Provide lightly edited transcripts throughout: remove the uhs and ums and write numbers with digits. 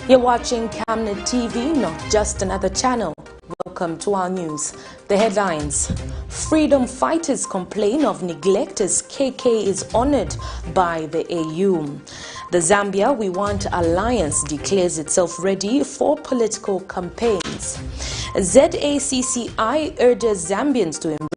You're watching Camnet TV, not just another channel. Welcome to our news. The headlines. Freedom fighters complain of neglect as KK is honored by the AU. The Zambia We Want Alliance declares itself ready for political campaigns. ZACCI urges Zambians to embrace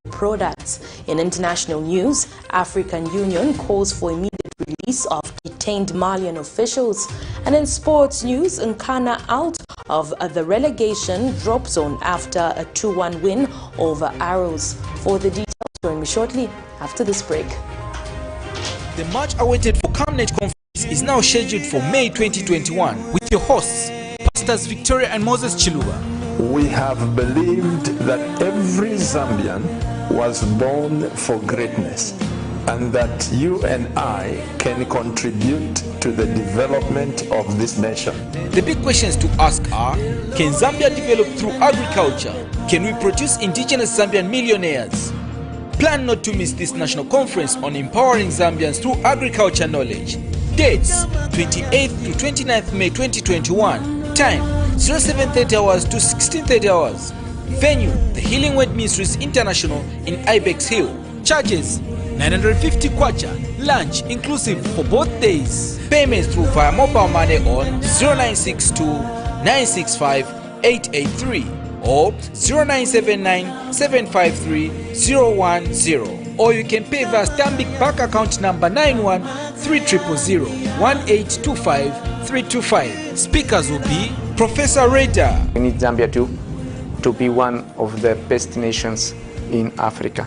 local products. In international news, African Union calls for immediate release of detained Malian officials. And in sports news, NKANA out of the relegation drop zone after a 2-1 win over Arrows. For the details, join me shortly after this break. The much awaited for Camnet conference is now scheduled for May 2021 with your hosts, Pastors Victoria and Moses Chiluba. We have believed that every Zambian was born for greatness, and that you and I can contribute to the development of this nation. The big questions to ask are, can Zambia develop through agriculture? Can we produce indigenous Zambian millionaires? Plan not to miss this national conference on empowering Zambians through agriculture knowledge. Dates, 28th to 29th May 2021. Time, 0730 hours to 1630 hours. Venue, the Healing Word Ministries International in Ibex Hill. Charges, 950 kwacha, lunch inclusive for both days. Payments through via mobile money on 0962 965 883 or 0979 753 010, or you can pay via Stanbic bank account number 91 3000 1825 325. Speakers will be Professor Reda. We need Zambia to be one of the best nations in Africa.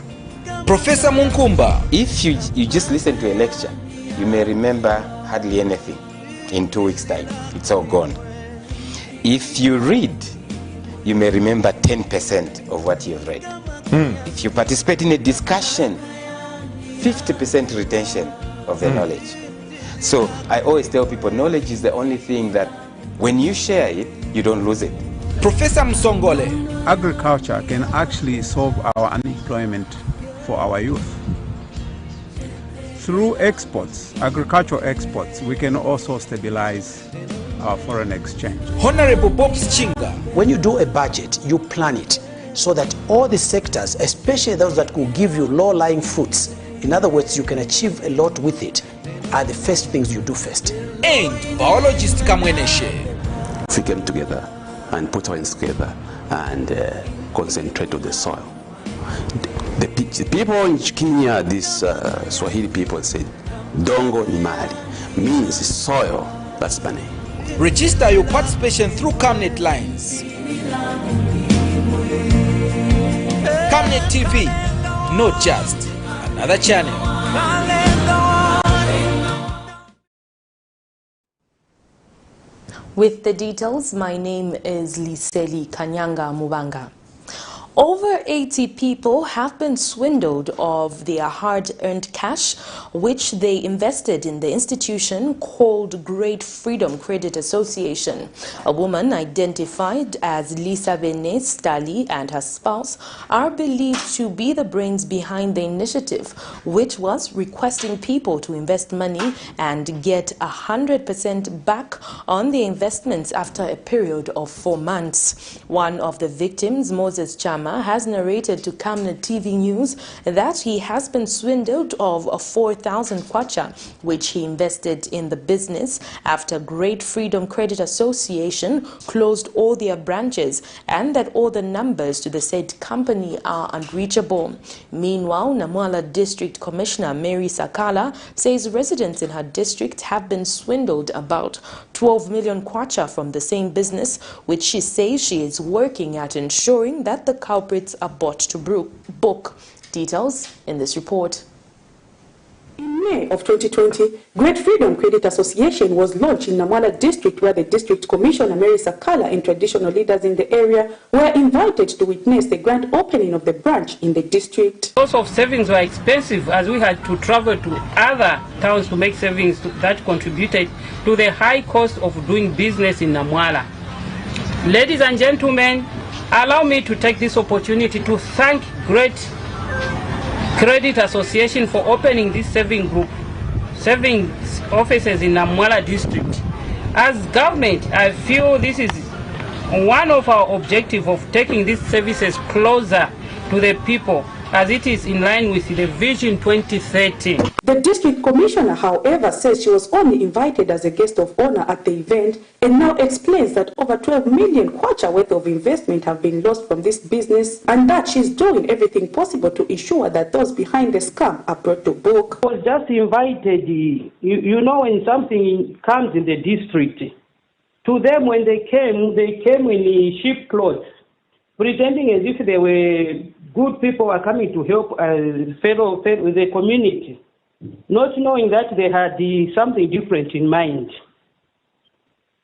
Professor Munkumba. If you just listen to a lecture, you may remember hardly anything. In 2 weeks' time, it's all gone. If you read, you may remember 10% of what you've read. If you participate in a discussion, 50% retention of the knowledge. So I always tell people, knowledge is the only thing that when you share it, you don't lose it. Professor Msongole. Agriculture can actually solve our unemployment for our youth. Through exports, agricultural exports, we can also stabilize our foreign exchange. Honorable Bob Chinga. When you do a budget, you plan it so that all the sectors, especially those that will give you low-lying fruits, in other words, you can achieve a lot with it, are the first things you do first. And biologist Kamweneshe. If we came together and put our hands together and concentrate on the soil. The people in Kenya, these Swahili people said, Dongo ni mali, means soil, that's money. Register your participation through Camnet lines. Camnet TV, not just another channel. With the details, my name is Liseli Kanyanga Mubanga. Over 80 people have been swindled of their hard-earned cash, which they invested in the institution called Great Freedom Credit Association. A woman identified as Lisa Bene Stali and her spouse are believed to be the brains behind the initiative, which was requesting people to invest money and get 100% back on the investments after a period of 4 months. One of the victims, Moses Chama, has narrated to Camnet TV News that he has been swindled of 4,000 kwacha, which he invested in the business after Great Freedom Credit Association closed all their branches, and that all the numbers to the said company are unreachable. Meanwhile, Namwala District Commissioner Mary Sakala says residents in her district have been swindled about 12 million kwacha from the same business, which she says she is working at ensuring that the culprits are brought to book. Details in this report. In May of 2020, Great Freedom Credit Association was launched in Namwala District, where the District Commissioner Mary Sakala and traditional leaders in the area were invited to witness the grand opening of the branch in the district. Cost of savings were expensive, as we had to travel to other towns to make savings that contributed to the high cost of doing business in Namwala. Ladies and gentlemen, allow me to take this opportunity to thank Great Credit Association for opening this savings offices in Namwala district. As government, I feel this is one of our objectives of taking these services closer to the people, as it is in line with the Vision 2030. The district commissioner, however, says she was only invited as a guest of honor at the event and now explains that over 12 million kwacha worth of investment have been lost from this business and that she's doing everything possible to ensure that those behind the scam are brought to book. I was just invited, you know, when something comes in the district, to them when they came in sheep clothes, pretending as if they were good people were coming to help fellow the community, not knowing that they had something different in mind.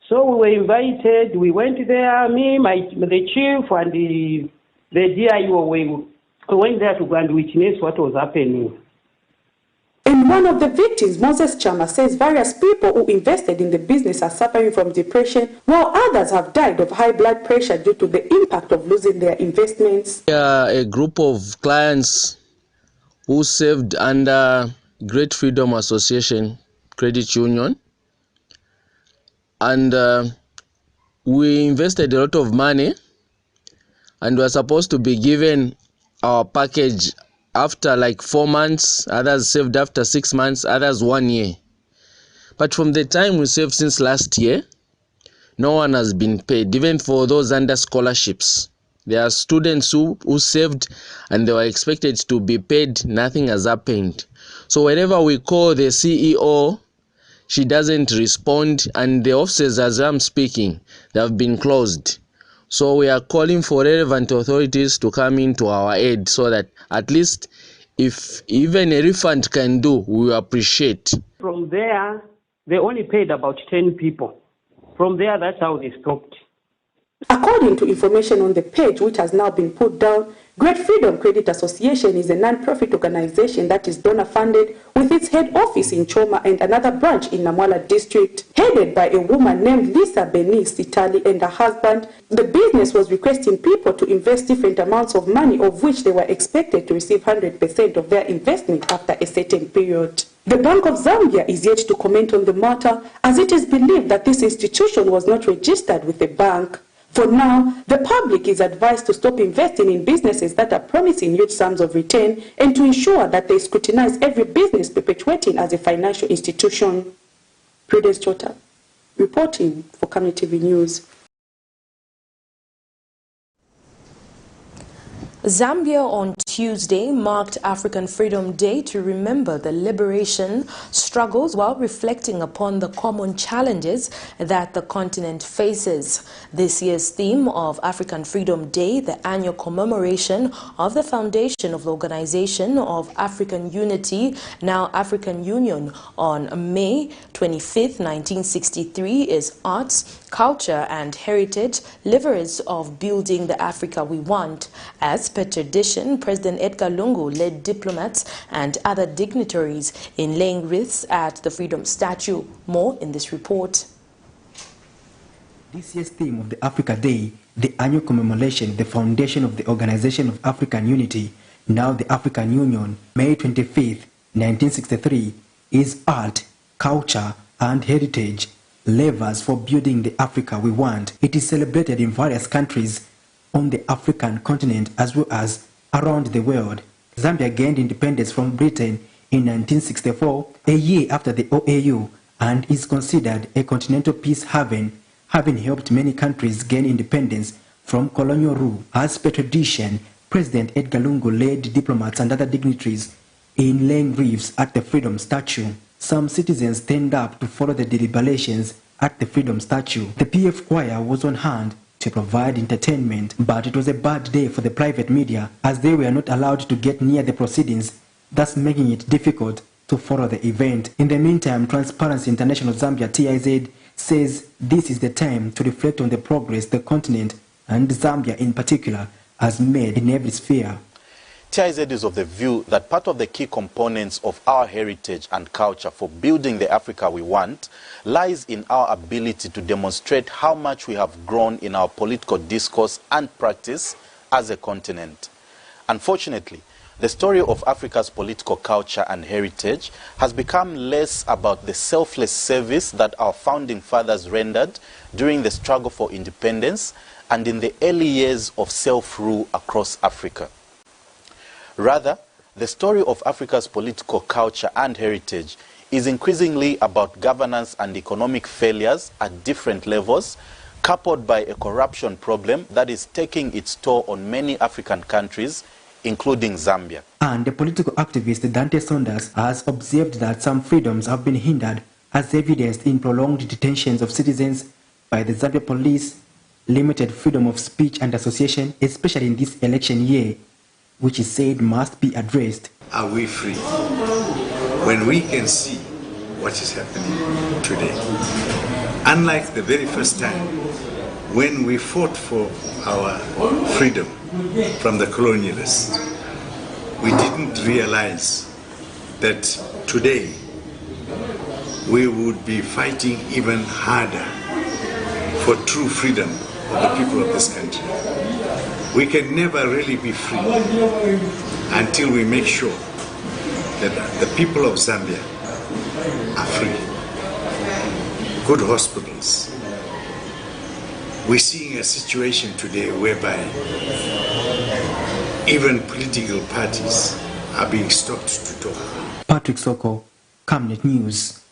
So we were invited, we went there, me, the chief and the DIO, we went there to go and witness what was happening. And one of the victims, Moses Chama, says various people who invested in the business are suffering from depression, while others have died of high blood pressure due to the impact of losing their investments. A group of clients who saved under Great Freedom Association Credit Union, and we invested a lot of money and were supposed to be given our package after like 4 months, others saved after 6 months, others 1 year. But from the time we saved since last year, no one has been paid, even for those under scholarships. There are students who saved and they were expected to be paid, nothing has happened. So whenever we call the CEO, she doesn't respond, and the offices, as I'm speaking, they have been closed. So we are calling for relevant authorities to come into our aid so that at least if even a refund can do, we appreciate. From there, they only paid about 10 people. From there, that's how they stopped. According to information on the page, which has now been put down, Great Freedom Credit Association is a non-profit organization that is donor-funded with its head office in Choma and another branch in Namwala district. Headed by a woman named Lisa Benice Sitali and her husband, the business was requesting people to invest different amounts of money, of which they were expected to receive 100% of their investment after a certain period. The Bank of Zambia is yet to comment on the matter, as it is believed that this institution was not registered with the bank. For now, the public is advised to stop investing in businesses that are promising huge sums of return and to ensure that they scrutinize every business perpetuating as a financial institution. Prudence Chota, reporting for Camnet TV News. Zambia on Tuesday marked African Freedom Day to remember the liberation struggles while reflecting upon the common challenges that the continent faces. This year's theme of African Freedom Day, the annual commemoration of the foundation of the Organization of African Unity, now African Union, on May 25, 1963, is arts, culture and heritage, levers of building the Africa we want. As per tradition, President Edgar Lungu led diplomats and other dignitaries in laying wreaths at the Freedom Statue. More in this report. This year's theme of the Africa Day, the annual commemoration, the foundation of the Organization of African Unity, now the African Union, May 25, 1963, is art, culture and heritage, levers for building the Africa we want. It is celebrated in various countries on the African continent as well as around the world. Zambia gained independence from Britain in 1964, a year after the OAU, and is considered a continental peace haven, having helped many countries gain independence from colonial rule. As per tradition, President Edgar Lungu led diplomats and other dignitaries in laying wreaths at the Freedom Statue. Some citizens turned up to follow the deliberations at the Freedom Statue. The PF choir was on hand to provide entertainment, but it was a bad day for the private media as they were not allowed to get near the proceedings, thus making it difficult to follow the event. In the meantime, Transparency International Zambia TIZ says this is the time to reflect on the progress the continent, and Zambia in particular, has made in every sphere. TIZ is of the view that part of the key components of our heritage and culture for building the Africa we want lies in our ability to demonstrate how much we have grown in our political discourse and practice as a continent. Unfortunately, the story of Africa's political culture and heritage has become less about the selfless service that our founding fathers rendered during the struggle for independence and in the early years of self-rule across Africa. Rather, the story of Africa's political culture and heritage is increasingly about governance and economic failures at different levels, coupled by a corruption problem that is taking its toll on many African countries, including Zambia. And the political activist Dante Saunders has observed that some freedoms have been hindered, as evidenced in prolonged detentions of citizens by the Zambia police, limited freedom of speech and association, especially in this election year, which is said must be addressed. Are we free when we can see what is happening today? Unlike the very first time when we fought for our freedom from the colonialists, we didn't realize that today we would be fighting even harder for true freedom of the people of this country. We can never really be free until we make sure that the people of Zambia are free. Good hospitals. We're seeing a situation today whereby even political parties are being stopped to talk. Patrick Soko, Camnet News.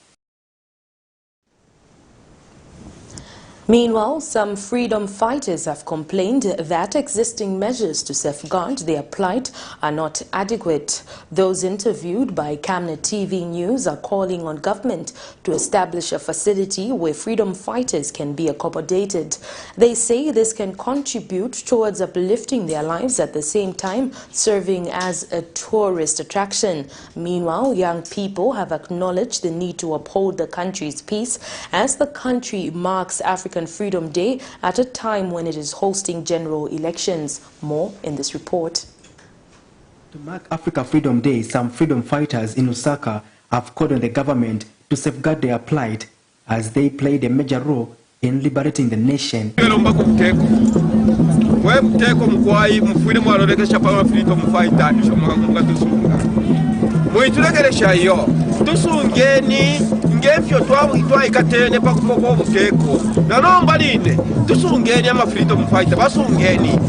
Meanwhile, some freedom fighters have complained that existing measures to safeguard their plight are not adequate. Those interviewed by Camnet TV News are calling on government to establish a facility where freedom fighters can be accommodated. They say this can contribute towards uplifting their lives at the same time serving as a tourist attraction. Meanwhile, young people have acknowledged the need to uphold the country's peace as the country marks African Freedom Day at a time when it is hosting general elections. More in this report. To mark Africa Freedom Day, some freedom fighters in Lusaka have called on the government to safeguard their plight as they played a major role in liberating the nation. ngefyo twayikatene pakufoko obuteko nanomba line tusungeni ama-freedom fighter basungeni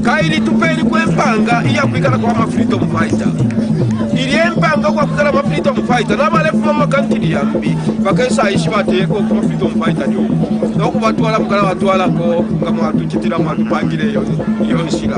kaili tupeni kwempanga iyakwikala kwa ama-freedom fighter ili empanga kwakwikala ama-freedom fighter nabalefu mamakantiri yambi bakesaishi bateko ku ma-freedom fighter nyo nokubatwala mukala batwalako nga mwatukitira mwatupangireyo yonsira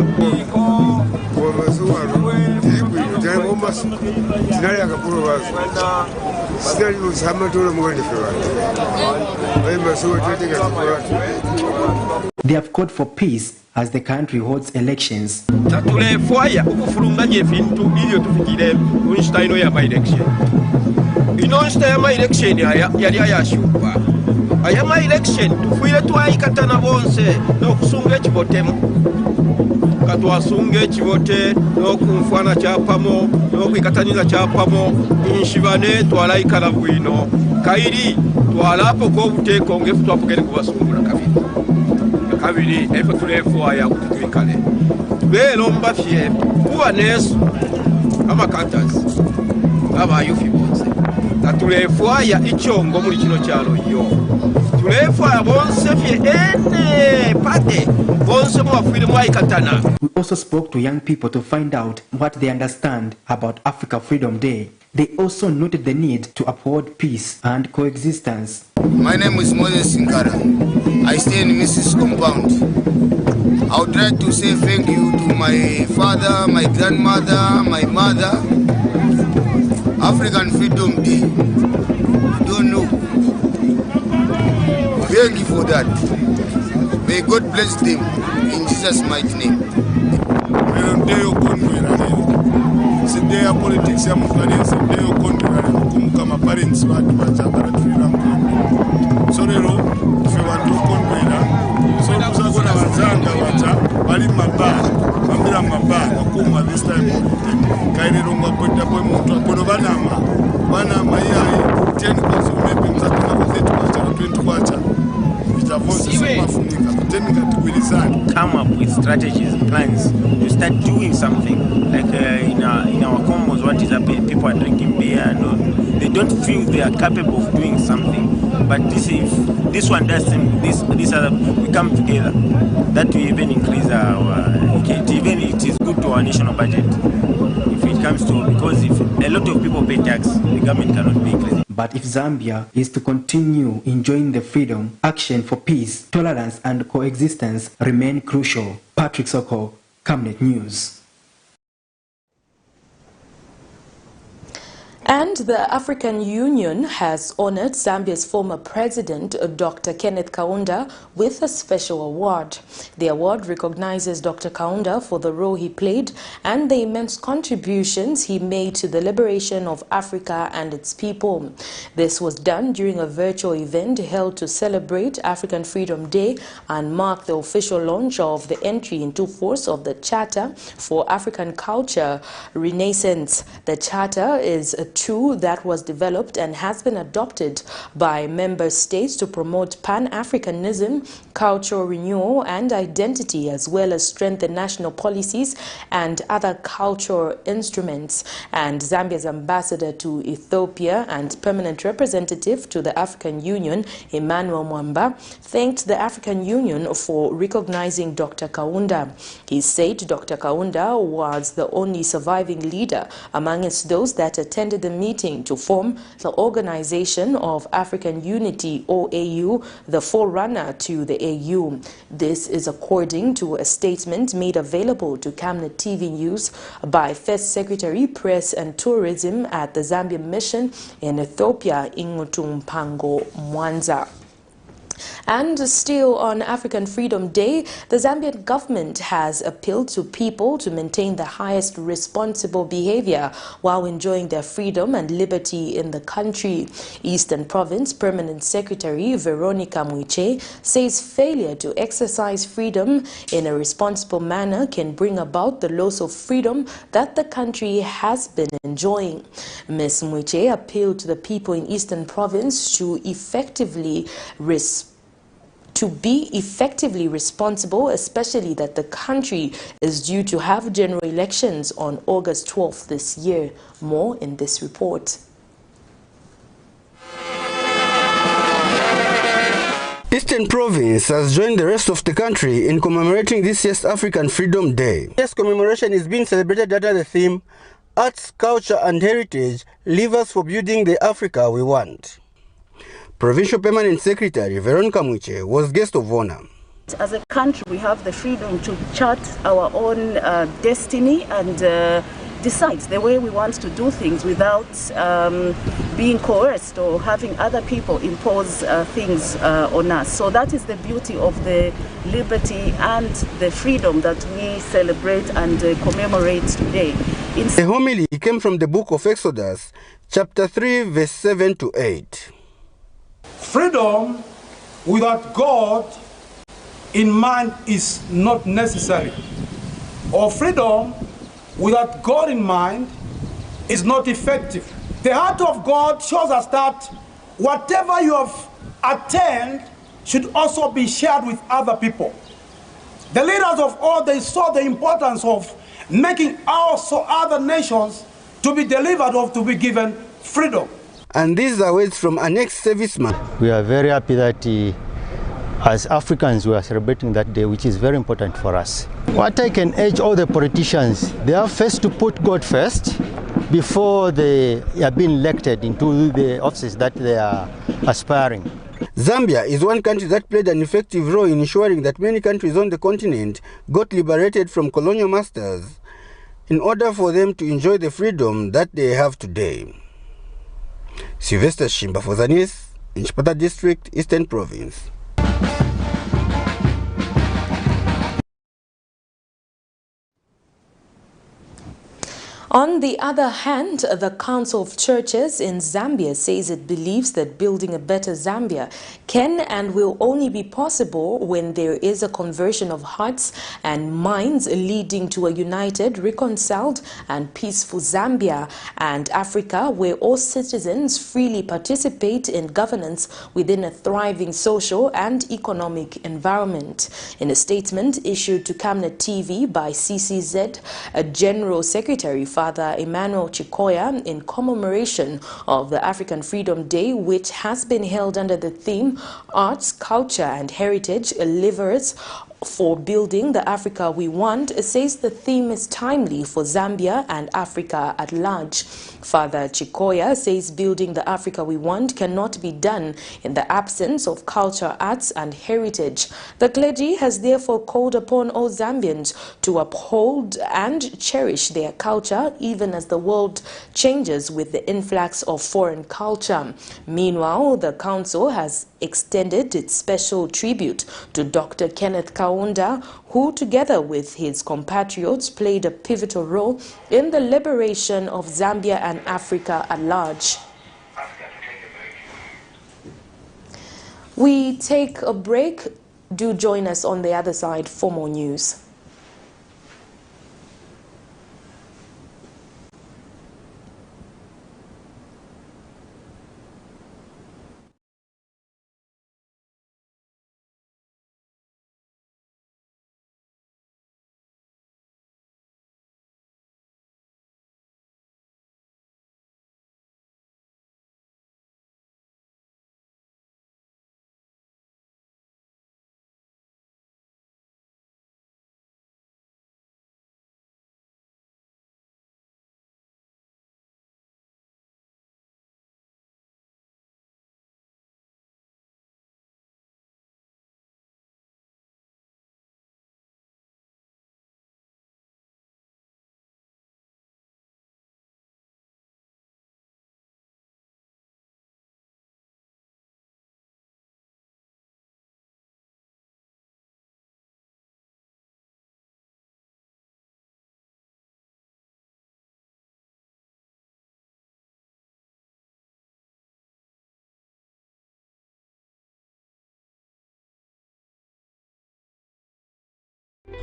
They have called for peace as the country holds elections. Tatulefwaya ukufulunganya ebintu ibyo tufikire kunshita ino ya ma-election. Ino nshita ya ma-election yali ayashupa. Aya ma-election tufuire twayikatana bonse n'okusunga ekibotemu. Katwasunga ekibote n'okunfwana kyapamo n'okwikataniza kyapamo inshibane twalayikala bwino kairi twalapo k'obuteeko ngefu twapugere kubasumbula kabiri efe tulefwaya kututwikale tubeera omubafye kuba nesu amakantas abayufi bonse natulefwaya ikyongo muli kino kyalo yo tulefwaya bonse fye ene pate bonse mwafwire mwayikatana. We also spoke to young people to find out what they understand about Africa Freedom Day. They also noted the need to uphold peace and coexistence. My name is Moses Sinkara. I stay in Mrs. Compound. I would like to say thank you to my father, my grandmother, my mother. African Freedom Day. You don't know. Thank you for that. May God bless them in Jesus' mighty name. Day of politics, I'm going to say, day of country, my parents, but so they wrote, if you want to country, so I'm going to Zanga, but in my bag, I'm in my bag, Kuma this time, Kairunga put up a Banama, 10 maybe 20 quarter. Come up with strategies, plans to start doing something like in in our commons, what is happening? People are drinking beer. They don't feel they are capable of doing something. But this one does seem, this other, we come together. That will even increase our, even it is good to our national budget. If it comes to, because if a lot of people pay tax, the government cannot be increasing. But if Zambia is to continue enjoying the freedom, action for peace, tolerance and coexistence remain crucial. Patrick Soko, Camnet News. And the African Union has honored Zambia's former president, Dr. Kenneth Kaunda, with a special award. The award recognizes Dr. Kaunda for the role he played and the immense contributions he made to the liberation of Africa and its people. This was done during a virtual event held to celebrate African Freedom Day and mark the official launch of the entry into force of the Charter for African Culture Renaissance. The Charter is a tool that was developed and has been adopted by member states to promote Pan-Africanism, cultural renewal and identity, as well as strengthen national policies and other cultural instruments. And Zambia's ambassador to Ethiopia and permanent representative to the African Union, Emmanuel Mwamba, thanked the African Union for recognizing Dr. Kaunda. He said Dr. Kaunda was the only surviving leader amongst those that attended the meeting to form the Organization of African Unity, OAU, the forerunner to the AU. This is according to a statement made available to Camnet TV News by First Secretary, Press and Tourism at the Zambian Mission in Ethiopia, Ingutumpango Mwanza. And still on African Freedom Day, the Zambian government has appealed to people to maintain the highest responsible behavior while enjoying their freedom and liberty in the country. Eastern Province Permanent Secretary Veronica Mwiche says failure to exercise freedom in a responsible manner can bring about the loss of freedom that the country has been enjoying. Ms. Mwiche appealed to the people in Eastern Province to be effectively responsible, especially that the country is due to have general elections on August 12th this year. More in this report. Eastern Province has joined the rest of the country in commemorating this year's African Freedom Day. This commemoration is being celebrated under the theme, Arts, Culture and Heritage, Levers for Building the Africa We Want. Provincial Permanent Secretary Veronica Mwiche was guest of honor. As a country, we have the freedom to chart our own destiny and decide the way we want to do things without being coerced or having other people impose things on us. So that is the beauty of the liberty and the freedom that we celebrate and commemorate today. The homily came from the book of Exodus, chapter 3, verse 7 to 8. Freedom without God in mind is not necessary. Or freedom without God in mind is not effective. The heart of God shows us that whatever you have attained should also be shared with other people. The leaders of all, they saw the importance of making also other nations to be delivered or to be given freedom. And these are words from an ex-serviceman. We are very happy that as Africans we are celebrating that day, which is very important for us. What I can urge all the politicians, they have first to put God first before they are being elected into the offices that they are aspiring. Zambia is one country that played an effective role in ensuring that many countries on the continent got liberated from colonial masters in order for them to enjoy the freedom that they have today. Sylvester Shimba for the news in Chipata District, Eastern Province. On the other hand, the Council of Churches in Zambia says it believes that building a better Zambia can and will only be possible when there is a conversion of hearts and minds leading to a united, reconciled and peaceful Zambia and Africa where all citizens freely participate in governance within a thriving social and economic environment. In a statement issued to Camnet TV by CCZ, a General Secretary Father Emmanuel Chikoya in commemoration of the African Freedom Day, which has been held under the theme Arts, Culture and Heritage, Levers for Building the Africa We Want, says the theme is timely for Zambia and Africa at large. Father Chikoya says building the Africa we want cannot be done in the absence of culture, arts and heritage. The clergy has therefore called upon all Zambians to uphold and cherish their culture even as the world changes with the influx of foreign culture. Meanwhile, the council has extended its special tribute to Dr. Kenneth Kaunda, who together with his compatriots played a pivotal role in the liberation of Zambia and Africa at large. We take a break. Do join us on the other side for more news.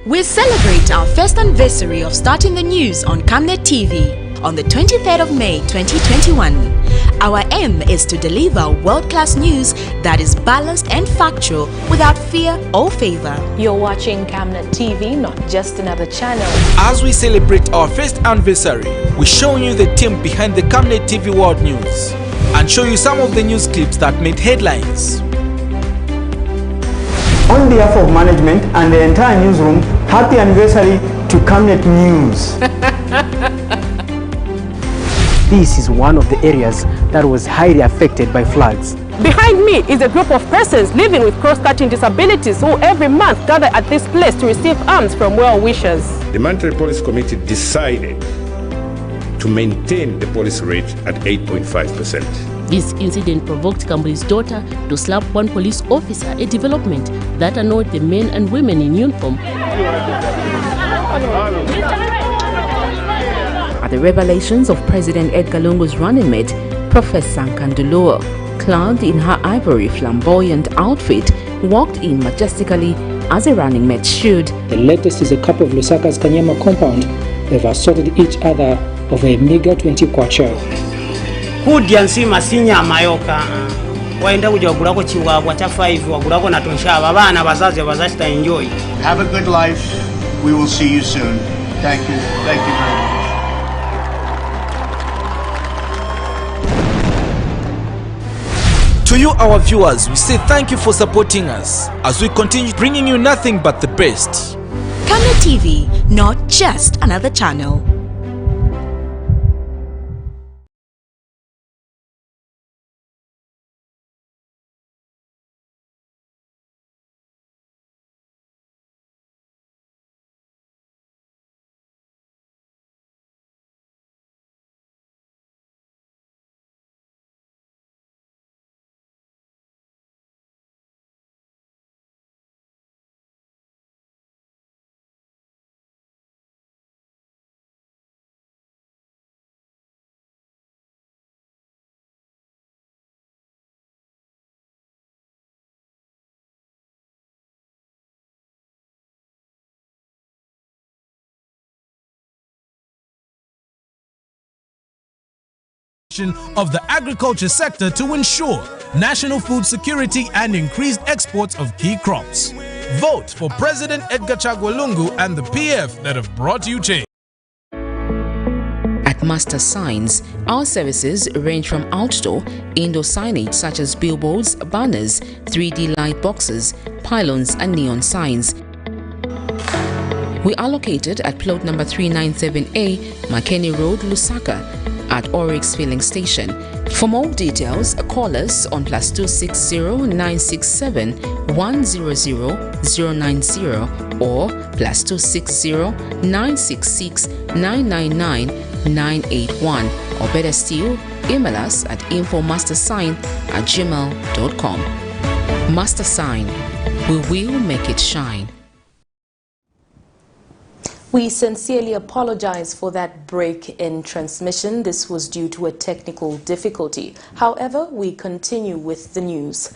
We celebrate our first anniversary of starting the news on Camnet TV on the 23rd of May 2021. Our aim is to deliver world-class news that is balanced and factual without fear or favor. You're watching Camnet TV, not just another channel. As we celebrate our first anniversary, we show you the team behind the Camnet TV World News and show you some of the news clips that made headlines. On behalf of management and the entire newsroom, happy anniversary to Camnet News. This is one of the areas that was highly affected by floods. Behind me is a group of persons living with cross-cutting disabilities who every month gather at this place to receive alms from well-wishers. The Monetary Policy Committee decided to maintain the policy rate at 8.5%. This incident provoked Kambuli's daughter to slap one police officer, a development that annoyed the men and women in uniform. At the revelations of President Edgar Lungu's running mate, Professor Nkanduluo, clad in her ivory flamboyant outfit, walked in majestically as a running mate should. The latest is a couple of Lusaka's Kanyama compound. They've assaulted each other of a meager 20 kwacha. Kudyansi masinya mayoka waenda kujagulako chiwabwa cha 5 wagulako na tonshaba abana bazazi bazashita enjoy. Have a good life. We will see you soon. Thank you very much. To you, our viewers, we say thank you for supporting us as we continue bringing you nothing but the best. Camnet TV, not just another channel. Of the agriculture sector to ensure national food security and increased exports of key crops. Vote for President Edgar Chagwa Lungu and the PF that have brought you change. Master Signs. Our services range from outdoor, indoor signage such as billboards, banners, 3D light boxes, pylons and neon signs. We are located at plot number 397A, Makeni Road, Lusaka, at Oryx Filling Station. For more details, call us on +260 967 100 090 or +260 966 999 981, or better still, email us at infomastersign@gmail.com. Master Sign, we will make it shine. We sincerely apologize for that break in transmission. This was due to a technical difficulty. However, we continue with the news.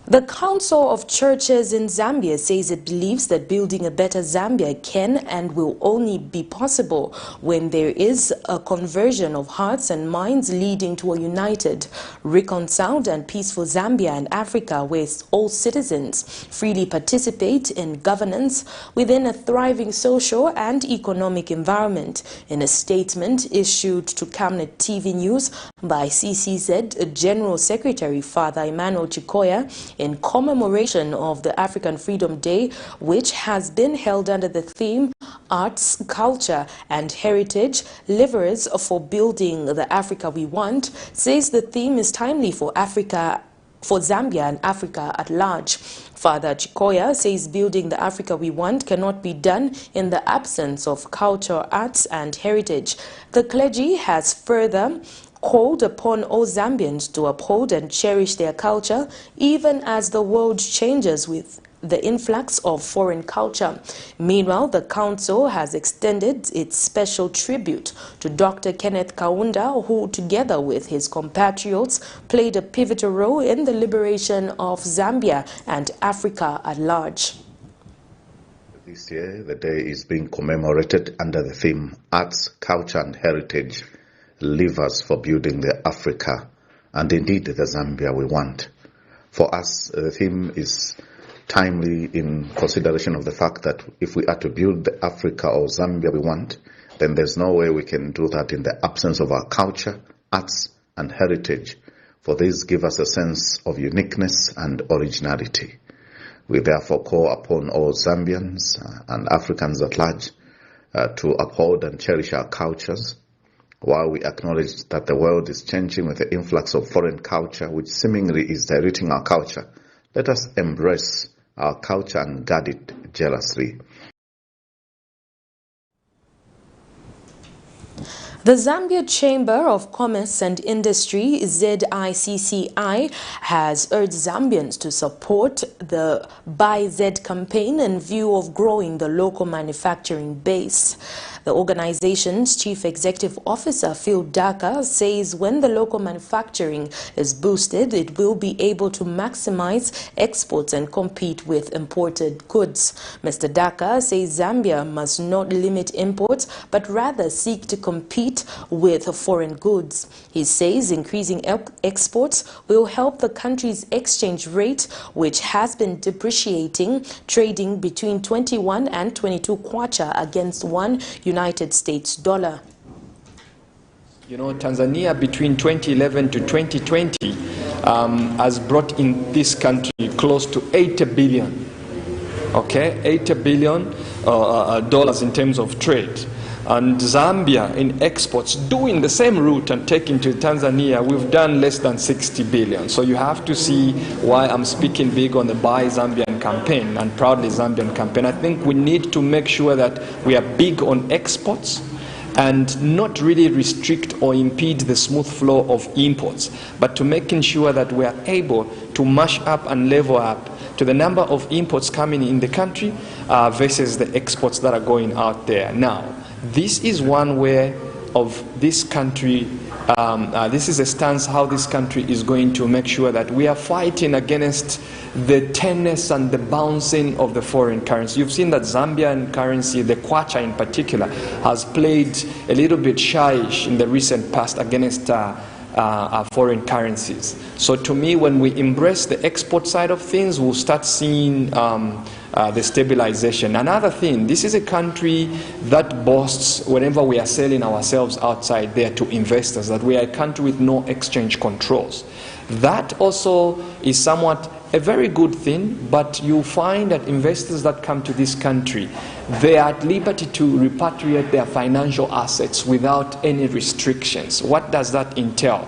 The Council of Churches in Zambia says it believes that building a better Zambia can and will only be possible when there is a conversion of hearts and minds leading to a united, reconciled and peaceful Zambia and Africa where all citizens freely participate in governance within a thriving social and economic environment. In a statement issued to Camnet TV News by CCZ General Secretary Father Emmanuel Chikoya, in commemoration of the African Freedom Day, which has been held under the theme Arts, Culture and Heritage, Levers for Building the Africa We Want, says the theme is timely for Africa, for Zambia and Africa at large. Father Chikoya says building the Africa we want cannot be done in the absence of culture, arts and heritage. The clergy has further called upon all Zambians to uphold and cherish their culture, even as the world changes with the influx of foreign culture. Meanwhile, the council has extended its special tribute to Dr. Kenneth Kaunda, who, together with his compatriots, played a pivotal role in the liberation of Zambia and Africa at large. This year, the day is being commemorated under the theme Arts, Culture and Heritage, Levers for Building the Africa, and indeed the Zambia we want. For us, the theme is timely in consideration of the fact that if we are to build the Africa or Zambia we want, then there's no way we can do that in the absence of our culture, arts and heritage, for these give us a sense of uniqueness and originality. We therefore call upon all Zambians and Africans at large to uphold and cherish our cultures. While we acknowledge that the world is changing with the influx of foreign culture, which seemingly is diluting our culture, let us embrace our culture and guard it jealously. The Zambia Chamber of Commerce and Industry, ZICCI, has urged Zambians to support the Buy Z campaign in view of growing the local manufacturing base. The organization's Chief Executive Officer, Phil Daka, says when the local manufacturing is boosted, it will be able to maximize exports and compete with imported goods. Mr. Daka says Zambia must not limit imports, but rather seek to compete with foreign goods. He says increasing exports will help the country's exchange rate, which has been depreciating, trading between 21 and 22 kwacha against one United States dollar. You know, Tanzania between 2011 to 2020 has brought in this country close to 80 billion. Okay, 80 billion dollars in terms of trade. And Zambia in exports, doing the same route and taking to Tanzania, we've done less than 60 billion. So you have to see why I'm speaking big on the Buy Zambian campaign and Proudly Zambian campaign. I think we need to make sure that we are big on exports and not really restrict or impede the smooth flow of imports, but to making sure that we are able to mash up and level up to the number of imports coming in the country versus the exports that are going out there. Now, this is one way of this country, this is a stance how this country is going to make sure that we are fighting against the tennis and the bouncing of the foreign currency. You've seen that Zambian currency, the kwacha in particular, has played a little bit shyish in the recent past against foreign currencies. So to me, when we embrace the export side of things, we'll start seeing the stabilization. Another thing, this is a country that boasts, whenever we are selling ourselves outside there to investors, that we are a country with no exchange controls. That also is somewhat a very good thing, but you find that investors that come to this country, they are at liberty to repatriate their financial assets without any restrictions. What does that entail?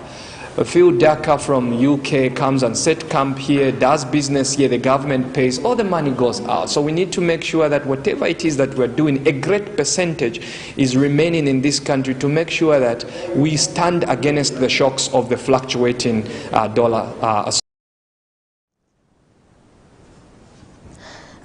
A few DACA from UK comes and set camp here, does business here, the government pays, all the money goes out. So we need to make sure that whatever it is that we're doing, a great percentage is remaining in this country to make sure that we stand against the shocks of the fluctuating dollar.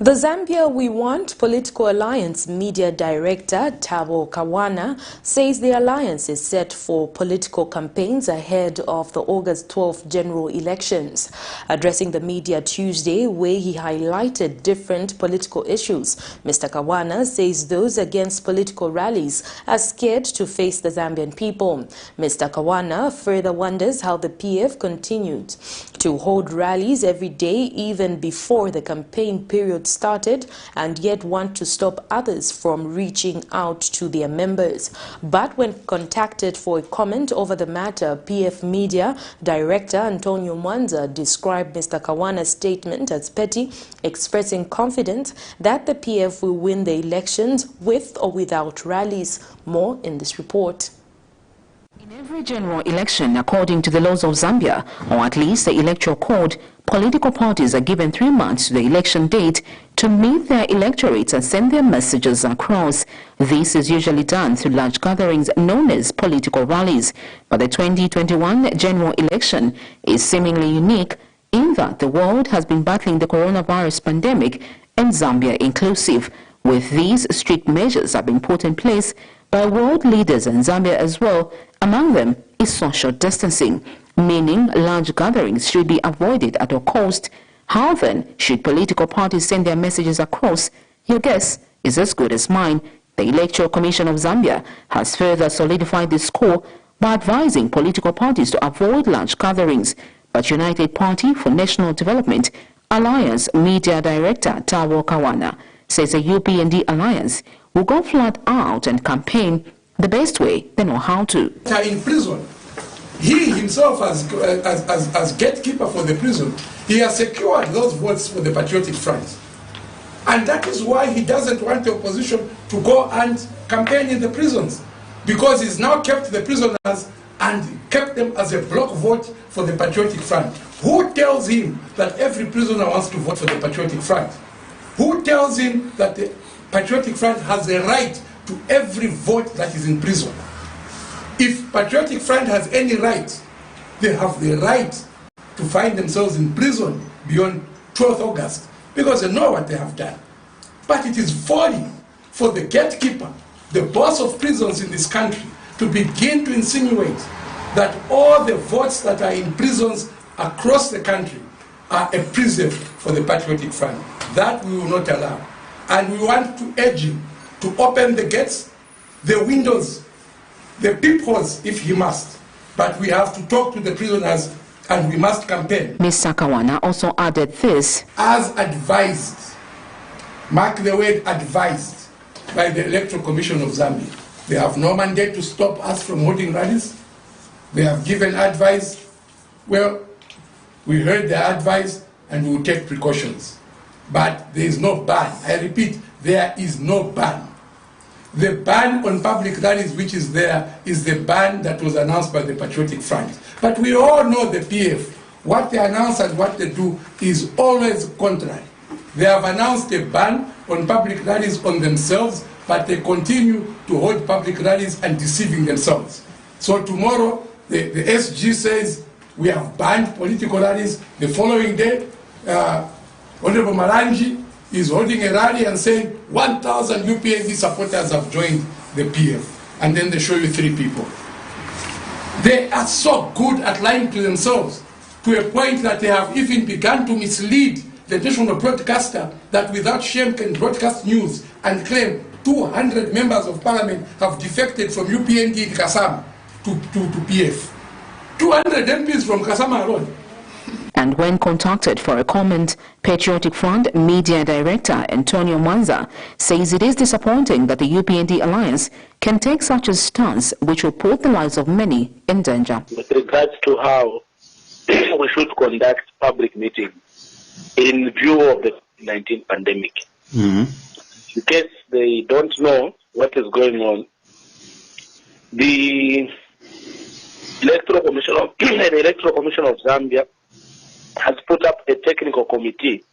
The Zambia We Want Political Alliance Media Director Thabo Kawana says the alliance is set for political campaigns ahead of the August 12th general elections. Addressing the media Tuesday, where he highlighted different political issues, Mr. Kawana says those against political rallies are scared to face the Zambian people. Mr. Kawana further wonders how the PF continued to hold rallies every day even before the campaign period started, and yet want to stop others from reaching out to their members. But when contacted for a comment over the matter, PF Media Director Antonio Mwanza described Mr. Kawana's statement as petty, expressing confidence that the PF will win the elections with or without rallies. More in this report. In every general election, according to the laws of Zambia, or at least the Electoral Code, political parties are given 3 months to the election date to meet their electorates and send their messages across. This is usually done through large gatherings known as political rallies. But the 2021 general election is seemingly unique in that the world has been battling the coronavirus pandemic, and Zambia inclusive. With these strict measures have been put in place by world leaders in Zambia as well. Among them is social distancing, meaning large gatherings should be avoided at all cost. How then should political parties send their messages across? Your guess is as good as mine. The Electoral Commission of Zambia has further solidified this call by advising political parties to avoid large gatherings. But United Party for National Development Alliance Media Director Thabo Kawana says the UPND Alliance will go flat out and campaign the best way they know how to. In prison, he himself as gatekeeper for the prison, he has secured those votes for the Patriotic Front. And that is why he doesn't want the opposition to go and campaign in the prisons, because he's now kept the prisoners and kept them as a block vote for the Patriotic Front. Who tells him that every prisoner wants to vote for the Patriotic Front? Who tells him that the Patriotic Front has a right to every vote that is in prison? If Patriotic Front has any right, they have the right to find themselves in prison beyond 12th August, because they know what they have done. But it is folly for the gatekeeper, the boss of prisons in this country, to begin to insinuate that all the votes that are in prisons across the country are a preserve for the Patriotic Front. That we will not allow. And we want to urge him to open the gates, the windows, the peepholes if he must. But we have to talk to the prisoners and we must campaign. Mr. Kawana also added this. As advised, mark the word advised, by the Electoral Commission of Zambia. They have no mandate to stop us from holding rallies. They have given advice. Well, we heard their advice and we will take precautions. But there is no ban. I repeat, there is no ban. The ban on public rallies which is there is the ban that was announced by the Patriotic Front. But we all know the PF. What they announce and what they do is always contrary. They have announced a ban on public rallies on themselves, but they continue to hold public rallies and deceiving themselves. So tomorrow, the SG says we have banned political rallies. The following day, Honorable Maranji is holding a rally and saying 1,000 UPND supporters have joined the PF. And then they show you 3 people. They are so good at lying to themselves to a point that they have even begun to mislead the national broadcaster that without shame can broadcast news and claim 200 members of parliament have defected from UPND in Kasam to PF. 200 MPs from Kasama alone. And when contacted for a comment, Patriotic Front Media Director Antonio Mwanza says it is disappointing that the UPND alliance can take such a stance which will put the lives of many in danger. With regards to how we should conduct public meetings in view of the COVID-19 pandemic. In case they don't know what is going on, the Electoral Commission of Zambia has put up a technical committee.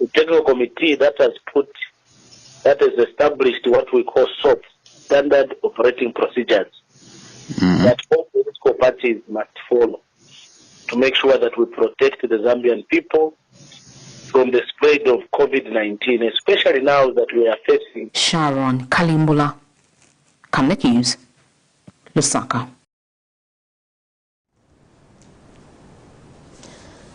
A technical committee that has established what we call SOP, standard operating procedures, that all political parties must follow to make sure that we protect the Zambian people from the spread of COVID-19, especially now that we are facing. Sharon Kalimbula, Camnet News, Lusaka.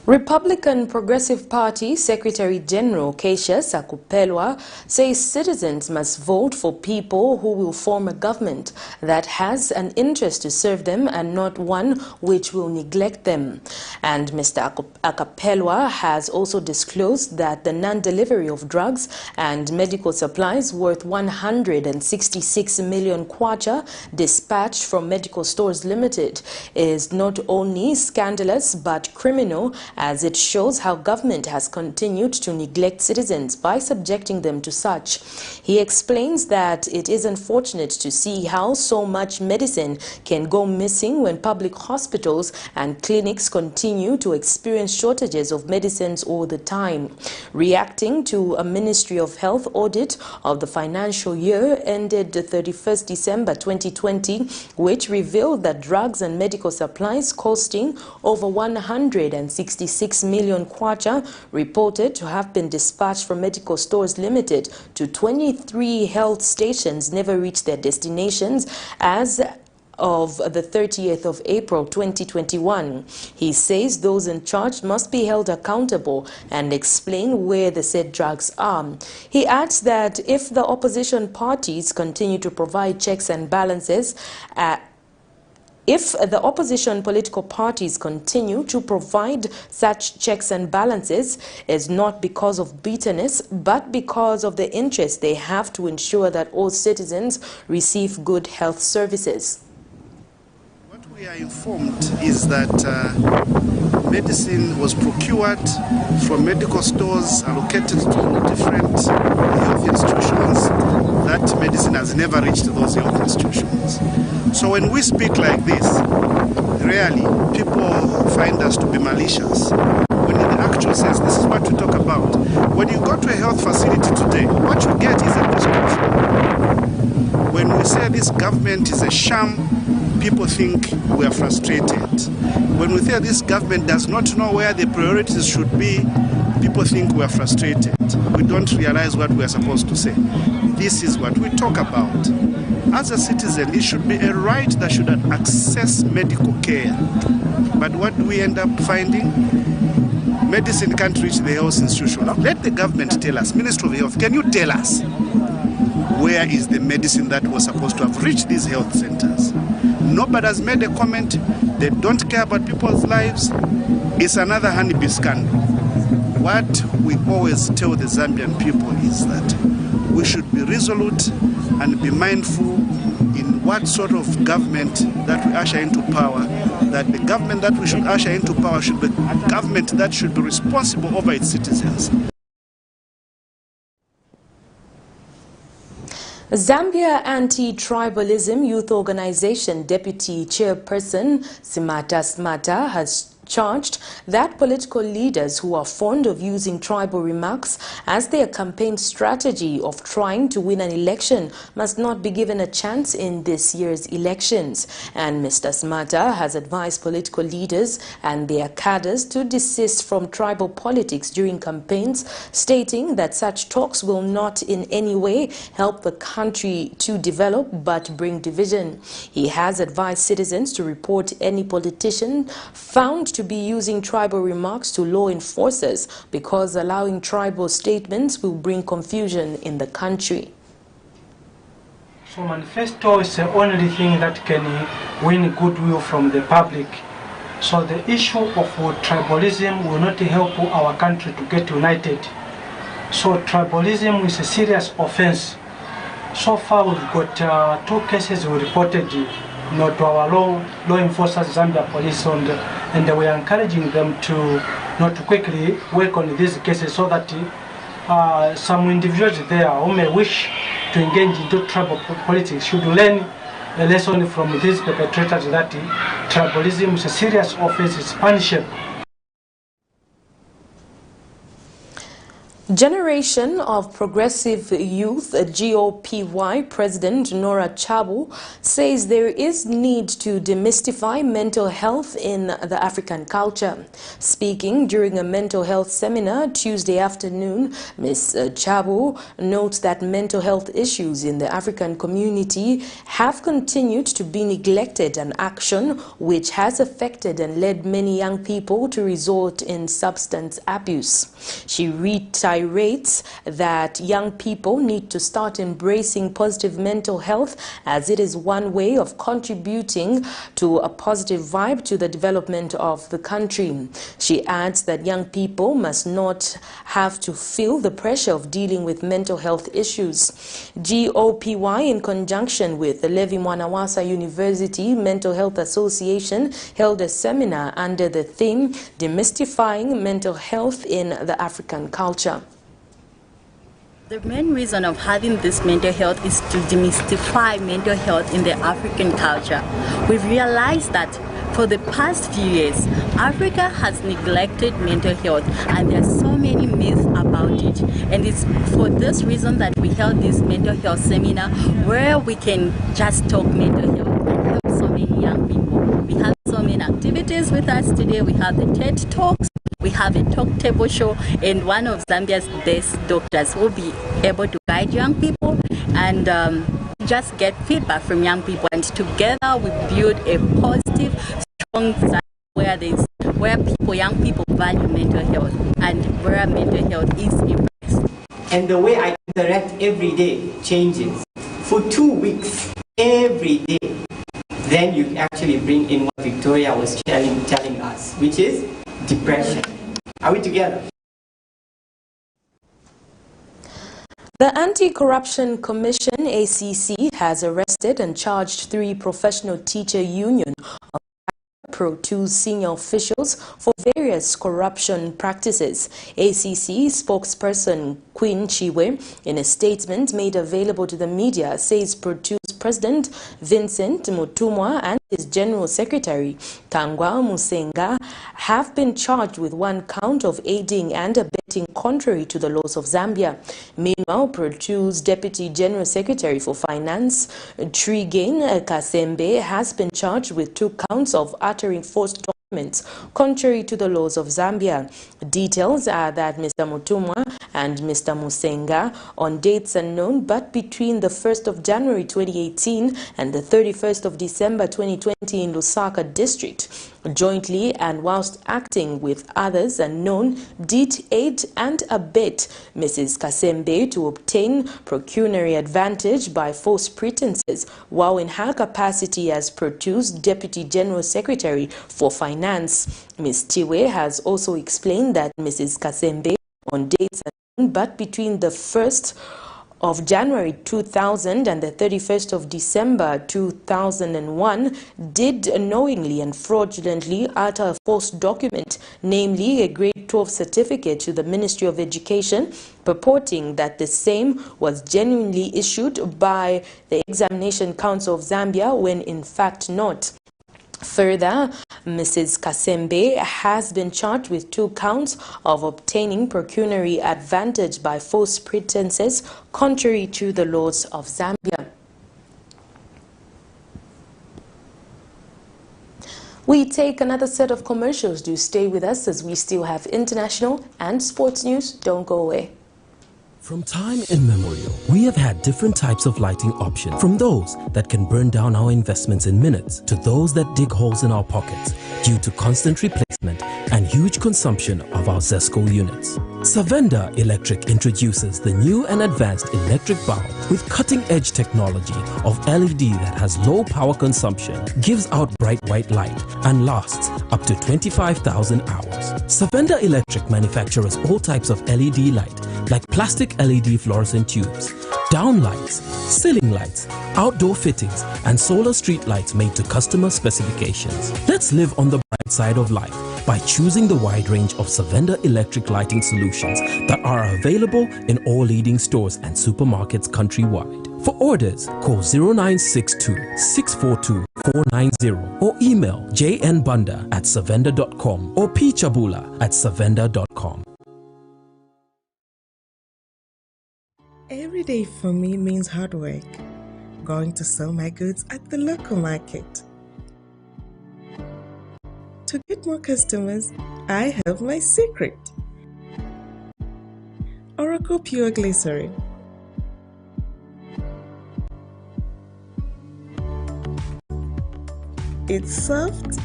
Republican Progressive Party Secretary General Cassius Akupelwa says citizens must vote for people who will form a government that has an interest to serve them and not one which will neglect them. And Mr. Akupelwa has also disclosed that the non-delivery of drugs and medical supplies worth 166 million kwacha dispatched from Medical Stores Limited is not only scandalous but criminal, as it shows how government has continued to neglect citizens by subjecting them to such. He explains that it is unfortunate to see how so much medicine can go missing when public hospitals and clinics continue to experience shortages of medicines all the time. Reacting to a Ministry of Health audit of the financial year ended 31st December 2020, which revealed that drugs and medical supplies costing over 166 million kwacha reported to have been dispatched from Medical Stores Limited to 23 health stations never reached their destinations as of the 30th of April 2021. He says those in charge must be held accountable and explain where the said drugs are. He adds that if the opposition parties continue to provide checks and balances, if the opposition political parties continue to provide such checks and balances, it's not because of bitterness, but because of the interest they have to ensure that all citizens receive good health services. What we are informed is that medicine was procured from medical stores allocated to different health institutions. That medicine has never reached those health institutions. So when we speak like this, rarely people find us to be malicious. When in the actual sense, this is what we talk about. When you go to a health facility today, what you get is a prescription. When we say this government is a sham, people think we are frustrated. When we say this government does not know where the priorities should be, people think we are frustrated. We don't realize what we are supposed to say. This is what we talk about. As a citizen, it should be a right that should access medical care. But what do we end up finding? Medicine can't reach the health institution. Now, let the government tell us, Ministry of Health, can you tell us where is the medicine that was supposed to have reached these health centers? Nobody has made a comment. They don't care about people's lives. It's another honeybee scandal. What we always tell the Zambian people is that we should be resolute and be mindful in what sort of government that we usher into power, that the government that we should usher into power should be a government that should be responsible over its citizens. Zambia Anti-Tribalism Youth Organization Deputy Chairperson Simata Smata has charged that political leaders who are fond of using tribal remarks as their campaign strategy of trying to win an election must not be given a chance in this year's elections. And Mr. Smata has advised political leaders and their cadres to desist from tribal politics during campaigns, stating that such talks will not in any way help the country to develop but bring division. He has advised citizens to report any politician found to be using tribal remarks to law enforcers because allowing tribal statements will bring confusion in the country. So manifesto is the only thing that can win goodwill from the public. So the issue of tribalism will not help our country to get united. So tribalism is a serious offense. So far we've got 2 cases we reported to our law enforcers, Zambia police, and we are encouraging them to quickly work on these cases so that some individuals there who may wish to engage into tribal politics should learn a lesson from these perpetrators that tribalism is a serious offense, it's punishable. Generation of Progressive Youth, GOPY President Nora Chabu, says there is need to demystify mental health in the African culture. Speaking during a mental health seminar Tuesday afternoon, Ms. Chabu notes that mental health issues in the African community have continued to be neglected, an action which has affected and led many young people to resort in substance abuse. She reiterates that young people need to start embracing positive mental health, as it is one way of contributing to a positive vibe to the development of the country. She adds that young people must not have to feel the pressure of dealing with mental health issues. GOPY, in conjunction with the Levi Mwanawasa University Mental Health Association, held a seminar under the theme Demystifying Mental Health in the African Culture. The main reason of having this mental health is to demystify mental health in the African culture. We've realized that for the past few years, Africa has neglected mental health, and there are so many myths about it. And it's for this reason that we held this mental health seminar where we can just talk mental health and help so many young people. We have so many activities with us today. We have the TED Talks. We have a talk table show, and one of Zambia's best doctors will be able to guide young people and just get feedback from young people. And together we build a positive, strong society where young people value mental health and where mental health is embraced. And the way I interact every day changes. For 2 weeks, every day, then you actually bring in what Victoria was telling us, which is depression. Are we together? The Anti-Corruption Commission, ACC, has arrested and charged 3 professional teacher union of Pro 2 senior officials for various corruption practices. ACC spokesperson Queen Chiwe, in a statement made available to the media, says Pro 2's President Vincent Mutumwa and his General Secretary Kangwa Musenga have been charged with 1 count of aiding and abetting contrary to the laws of Zambia. Meanwhile, Pro 2's Deputy General Secretary for Finance Trigain Kasembe has been charged with 2 counts of uttering false documents contrary to the laws of Zambia. Details are that Mr. Mutumwa and Mr. Musenga, on dates unknown, but between the 1st of January 2018 and the 31st of December 2020 in Lusaka district, jointly and whilst acting with others unknown, did aid and abet Mrs. Kasembe to obtain pecuniary advantage by false pretenses, while in her capacity as Pro 2's Deputy General Secretary for Finance. Ms. Chiwe has also explained that Mrs. Kasembe, on dates unknown, but between the 1st of January 2000 and the 31st of December 2001, did knowingly and fraudulently utter a false document, namely a grade 12 certificate, to the Ministry of Education, purporting that the same was genuinely issued by the Examination Council of Zambia, when in fact not. Further, Mrs. Kasembe has been charged with 2 counts of obtaining pecuniary advantage by false pretenses contrary to the laws of Zambia. We take another set of commercials. Do stay with us as we still have international and sports news. Don't go away. From time immemorial, we have had different types of lighting options, from those that can burn down our investments in minutes to those that dig holes in our pockets due to constant replacement and huge consumption of our ZESCO units. Savenda Electric introduces the new and advanced electric bulb with cutting-edge technology of LED that has low power consumption, gives out bright white light, and lasts up to 25,000 hours. Savenda Electric manufactures all types of LED light, like plastic LED fluorescent tubes, down lights, ceiling lights, outdoor fittings, and solar street lights made to customer specifications. Let's live on the bright side of life by choosing the wide range of Savenda electric lighting solutions that are available in all leading stores and supermarkets countrywide. For orders, call 0962 642 490 or email jnbunda@savenda.com or pchabula@savenda.com. Every day for me means hard work. Going to sell my goods at the local market. To get more customers, I have my secret. Oracle Pure Glycerin. It's soft,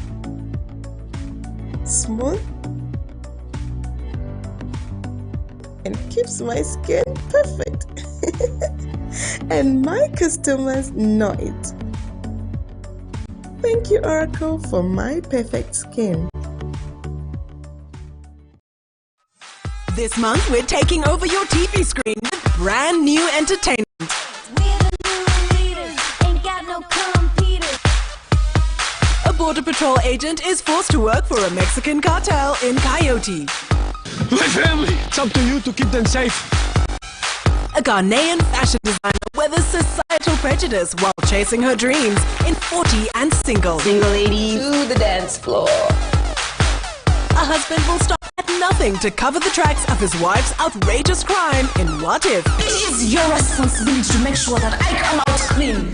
smooth, and keeps my skin perfect. And my customers know it. Thank you, Oracle, for my perfect skin. This month, we're taking over your TV screen with brand new entertainment. A Border Patrol agent is forced to work for a Mexican cartel in Coyote. My family! It's up to you to keep them safe. A Ghanaian fashion designer weathers societal prejudice while chasing her dreams in 40 and Single. Single ladies to the dance floor. A husband will stop at nothing to cover the tracks of his wife's outrageous crime in What If? It is your responsibility to make sure that I come out clean.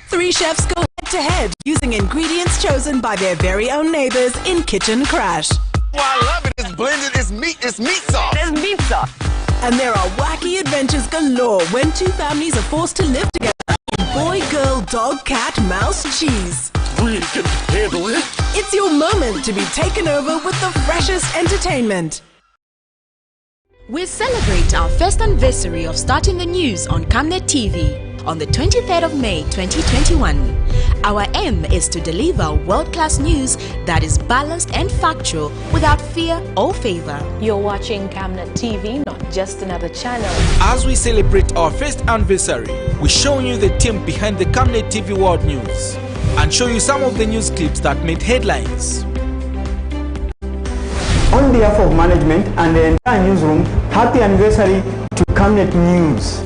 3 chefs go head-to-head using ingredients chosen by their very own neighbors in Kitchen Crash. Oh, I love it. It's blended. It's meat sauce. It's meat sauce. And there are wacky adventures galore when 2 families are forced to live together in boy, girl, dog, cat, mouse, cheese. We can handle it. It's your moment to be taken over with the freshest entertainment. We celebrate our first anniversary of starting the news on Camnet TV on the 23rd of May 2021. Our aim is to deliver world-class news that is balanced and factual without fear or favor. You're watching Camnet TV, not just another channel. As we celebrate our first anniversary, we show you the team behind the Camnet TV World News and show you some of the news clips that made headlines. On behalf of management and the entire newsroom, happy anniversary to Camnet News.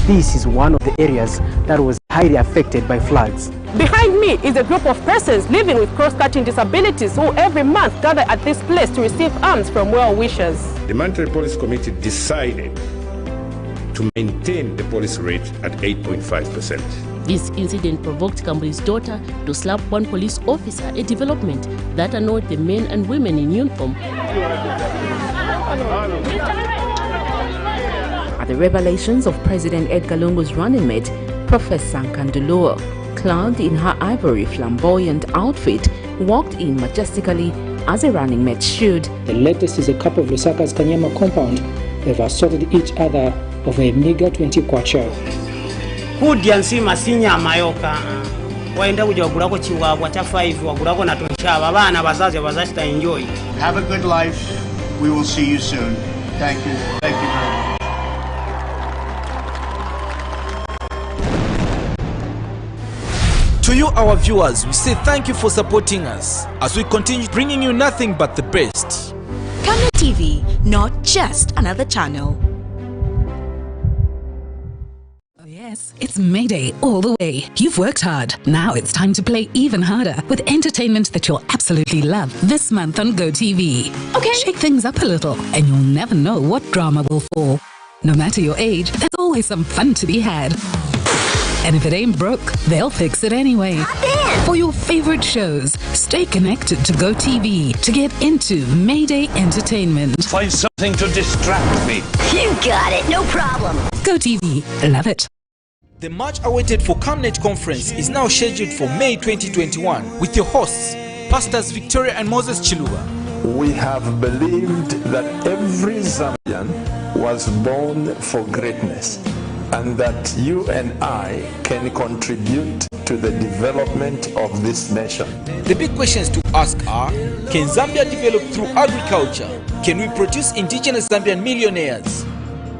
This is one of the areas that was highly affected by floods. Behind me is a group of persons living with cross-cutting disabilities who every month gather at this place to receive alms from well-wishers. The Monetary Policy Committee decided to maintain the policy rate at 8.5%. This incident provoked Kambri's daughter to slap one police officer, a development that annoyed the men and women in uniform. At the revelations of President Edgar Lungu's running mate, Professor Nkanduluo, clad in her ivory flamboyant outfit, walked in majestically as a running mate should. The latest is a couple of Lusaka's Kanyama compound. They've assaulted each other of a meager 20 kwacha. Kudyansi masinya mayoka. Waenda kujagulako chiwabwa cha 5 wagulako na tonshaba bana bazazi bazashita enjoy. Have a good life. We will see you soon. Thank you. Thank you very much. To you, our viewers, we say thank you for supporting us as we continue bringing you nothing but the best. Camnet TV, not just another channel. Oh yes, it's Mayday all the way. You've worked hard. Now it's time to play even harder with entertainment that you'll absolutely love this month on GoTV. Okay. Shake things up a little and you'll never know what drama will fall. No matter your age, there's always some fun to be had. And if it ain't broke, they'll fix it anyway. For your favorite shows, stay connected to GoTV to get into Mayday entertainment. Find something to distract me. You got it, no problem. GoTV, love it. The much awaited for Camnet conference is now scheduled for May 2021 with your hosts, Pastors Victoria and Moses Chiluba. we have believed that every Zambian was born for greatness, and that you and I can contribute to the development of this nation. The big questions to ask are, can Zambia develop through agriculture? Can we produce indigenous Zambian millionaires?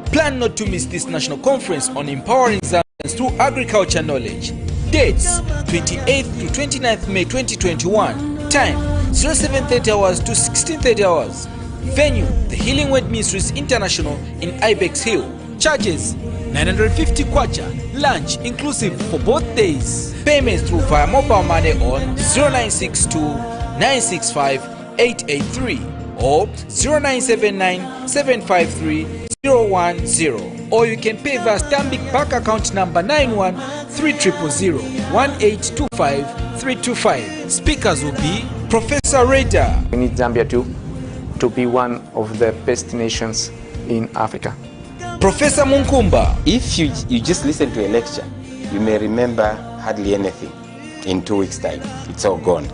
Plan not to miss this national conference on empowering Zambians through agriculture knowledge. Dates, 28th to 29th May 2021. Time, 07:30 hours to 16:30 hours. Venue, the Healing Word Ministries International in Ibex Hill. Charges, 950 kwacha, lunch inclusive for both days. Payments through via mobile money on 0962 965 883 or 0979 753 010, or you can pay via Stanbic Bank account number 91-300-1825-325. Speakers will be Professor Reda. We need Zambia to be one of the best nations in Africa. Professor Munkumba. If you just listen to a lecture, you may remember hardly anything. In 2 weeks' time, it's all gone.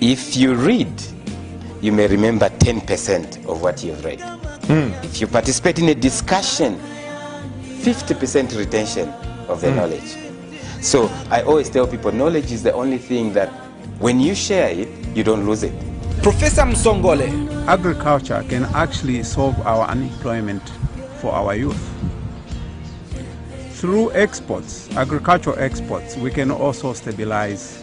If you read, you may remember 10% of what you've read. If you participate in a discussion, 50% retention of the knowledge. So I always tell people, knowledge is the only thing that when you share it, you don't lose it. Professor Msongole. Agriculture can actually solve our unemployment for our youth. Through exports, agricultural exports, we can also stabilize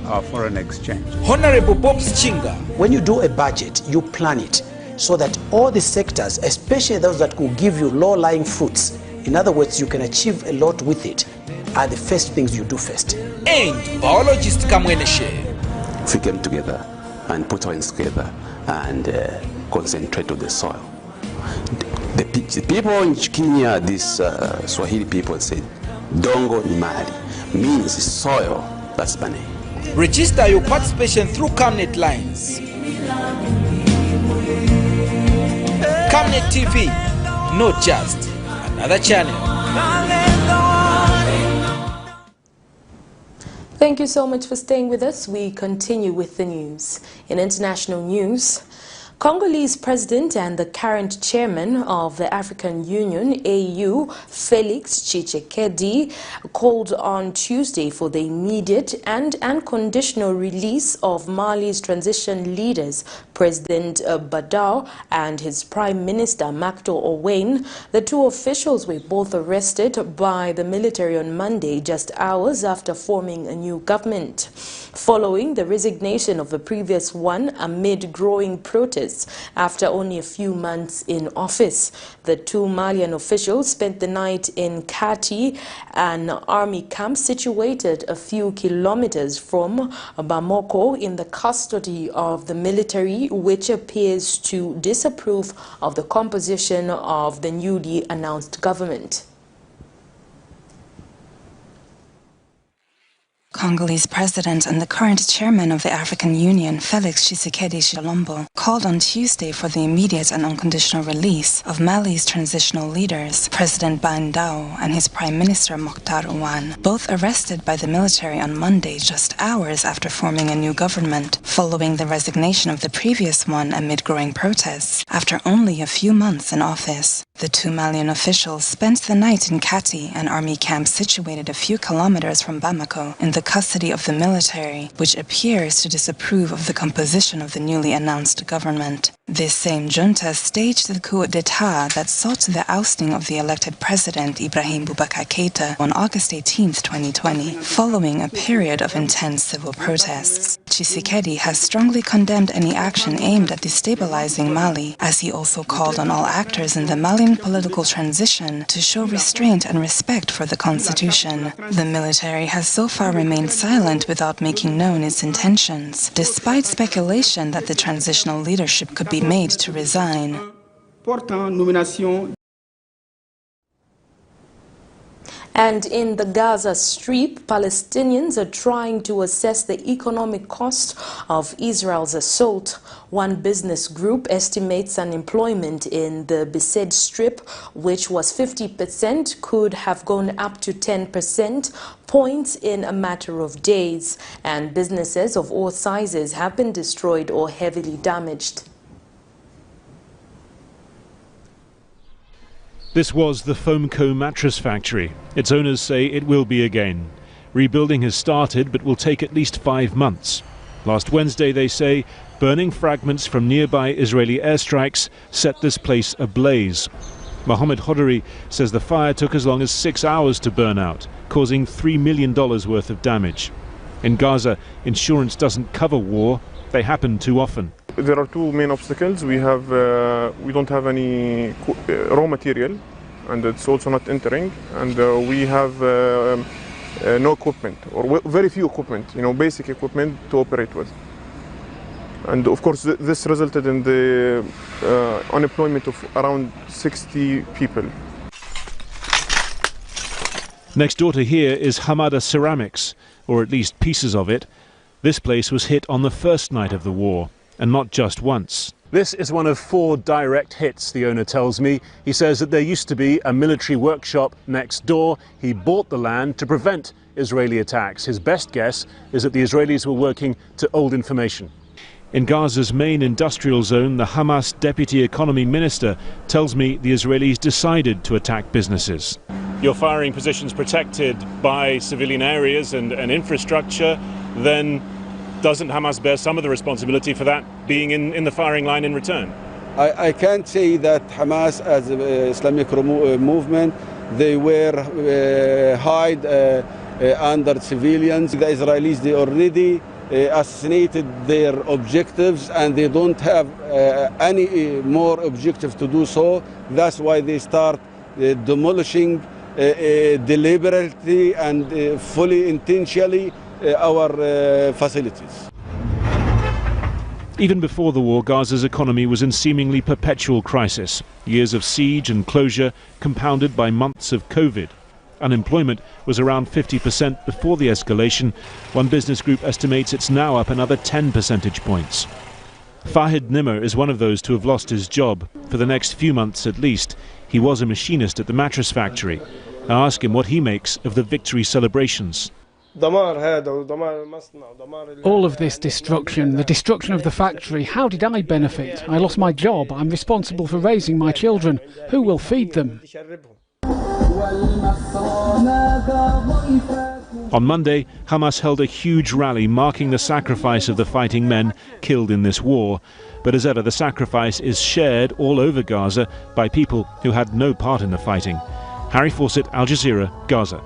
our foreign exchange. Honorable Bobs Chinga. When you do a budget, you plan it so that all the sectors, especially those that will give you low-lying fruits, in other words, you can achieve a lot with it, are the first things you do first. And biologist Kamweneshe. If we came together and put our hands together and concentrate on the soil. The people in Kenya, these Swahili people said, Dongo ni mali, means soil, that's money. Register your participation through Camnet lines. Camnet TV, not just another channel. Thank you so much for staying with us. We continue with the news. In international news, Congolese president and the current chairman of the African Union, AU, Felix Tshisekedi, called on Tuesday for the immediate and unconditional release of Mali's transition leaders, President Badao and his Prime Minister Makto Owain. The two officials were both arrested by the military on Monday, just hours after forming a new government, following the resignation of the previous one amid growing protests after only a few months in office. The two Malian officials spent the night in Kati, an army camp situated a few kilometers from Bamako, in the custody of the military, which appears to disapprove of the composition of the newly announced government. Congolese president and the current chairman of the African Union, Felix Tshisekedi Tshilombo, called on Tuesday for the immediate and unconditional release of Mali's transitional leaders, President Badao and his Prime Minister Mokhtar Owan, both arrested by the military on Monday, just hours after forming a new government, following the resignation of the previous one amid growing protests after only a few months in office. The two Malian officials spent the night in Kati, an army camp situated a few kilometers from Bamako, in the custody of the military, which appears to disapprove of the composition of the newly announced government. This same junta staged the coup d'etat that sought the ousting of the elected president Ibrahim Boubacar Keïta on August 18, 2020, following a period of intense civil protests. Tshisekedi has strongly condemned any action aimed at destabilizing Mali, as he also called on all actors in the Malian political transition to show restraint and respect for the constitution. The military has so far remained silent without making known its intentions, despite speculation that the transitional leadership could be made to resign. And in the Gaza Strip, Palestinians are trying to assess the economic cost of Israel's assault. One business group estimates unemployment in the Besaid Strip, which was 50%, could have gone up to 10% points in a matter of days. And businesses of all sizes have been destroyed or heavily damaged. This was the Foamco mattress factory. Its owners say it will be again. Rebuilding has started but will take at least 5 months. Last Wednesday, they say, burning fragments from nearby Israeli airstrikes set this place ablaze. Mohammed Hodari says the fire took as long as 6 hours to burn out, causing $3 million worth of damage. In Gaza, insurance doesn't cover war. They happen too often. There are two main obstacles. We don't have any raw material, and it's also not entering. And we have no equipment, or very few equipment, basic equipment to operate with. And of course, this resulted in the unemployment of around 60 people. Next door to here is Hamada Ceramics, or at least pieces of it. This place was hit on the first night of the war, and not just once. This is one of 4 direct hits, the owner tells me. He says that there used to be a military workshop next door. He bought the land to prevent Israeli attacks. His best guess is that the Israelis were working to old information. In Gaza's main industrial zone, the Hamas deputy economy minister tells me the Israelis decided to attack businesses. You're firing positions protected by civilian areas and infrastructure, then doesn't Hamas bear some of the responsibility for that being in the firing line in return? I can't say that Hamas as an Islamic movement, they were hide under civilians. The Israelis, they already assassinated their objectives, and they don't have any more objectives to do so. That's why they start demolishing deliberately and fully intentionally our facilities. Even before the war, Gaza's economy was in seemingly perpetual crisis. Years of siege and closure compounded by months of COVID. Unemployment was around 50% before the escalation. One business group estimates it's now up another 10 percentage points. Fahid Nimmer is one of those to have lost his job. For the next few months at least, he was a machinist at the mattress factory. I ask him what he makes of the victory celebrations. All of this destruction, the destruction of the factory, how did I benefit? I lost my job. I'm responsible for raising my children. Who will feed them? On Monday, Hamas held a huge rally marking the sacrifice of the fighting men killed in this war. But as ever, the sacrifice is shared all over Gaza by people who had no part in the fighting. Harry Fawcett, Al Jazeera, Gaza.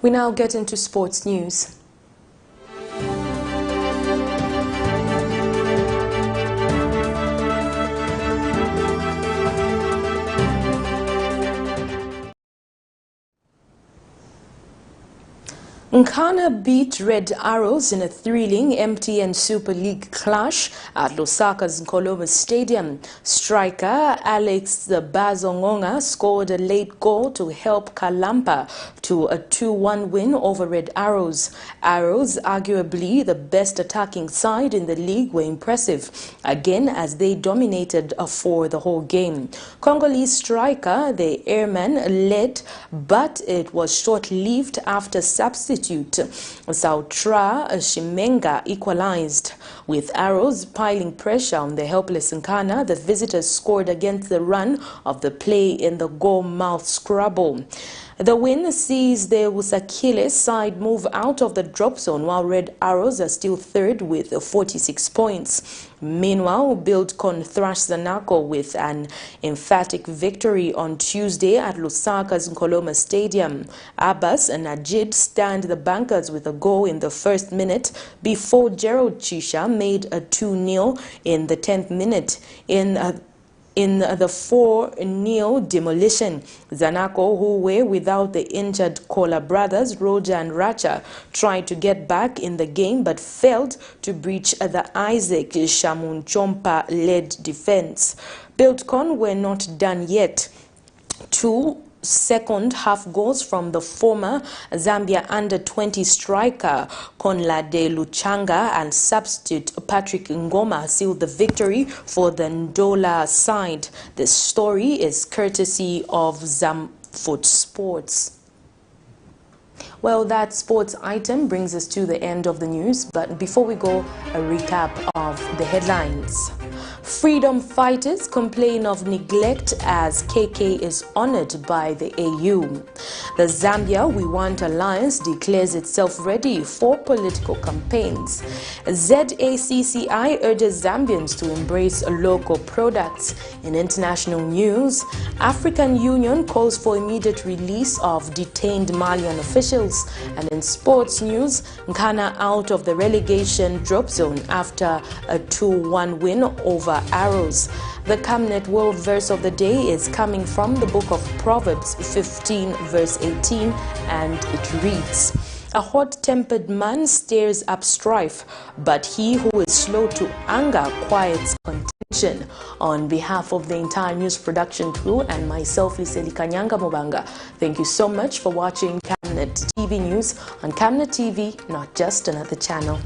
We now get into sports news. NKANA beat Red Arrows in a thrilling MTN Super League clash at Lusaka's Nkoloma Stadium. Striker Alex Bazongonga scored a late goal to help Kalampa to a 2-1 win over Red Arrows. Arrows, arguably the best attacking side in the league, were impressive, again as they dominated for the whole game. Congolese striker, the Airman, led, but it was short-lived after substitute Sautra Shimenga equalized. With Arrows piling pressure on the helpless NKANA, the visitors scored against the run of the play in the goal-mouth scrabble. The win sees the Usakile side move out of the drop zone, while Red Arrows are still third with 46 points. Meanwhile, Buildcon thrashed Zanaco with an emphatic victory on Tuesday at Lusaka's Nkoloma Stadium. Abbas and Najid stand the bankers with a goal in the first minute before Gerald Chisha made a 2-0 in the 10th minute. in the 4-0 demolition. Zanaco, who were without the injured Kola brothers, Roja and Racha, tried to get back in the game but failed to breach the Isaac Shamun Chompa-led defense. Buildcon were not done yet. 2 second-half goals from the former Zambia under-20 striker Konlade Luchanga and substitute Patrick Ngoma sealed the victory for the Ndola side. This story is courtesy of Zamfoot Sports. Well, that sports item brings us to the end of the news, but before we go, a recap of the headlines. Freedom fighters complain of neglect as KK is honored by the AU. The Zambia We Want Alliance declares itself ready for political campaigns. ZACCI urges Zambians to embrace local products. In international news, African Union calls for immediate release of detained Malian officials. And in sports news, NKANA out of the relegation drop zone after a 2-1 win over Arrows. The Camnet World Verse of the Day is coming from the book of Proverbs 15 verse 18, and it reads, "A hot-tempered man stirs up strife, but he who is slow to anger quiets contention." On behalf of the entire news production crew and myself, Liseli Kanyanga Mubanga, thank you so much for watching Camnet TV News on Camnet TV, not just another channel.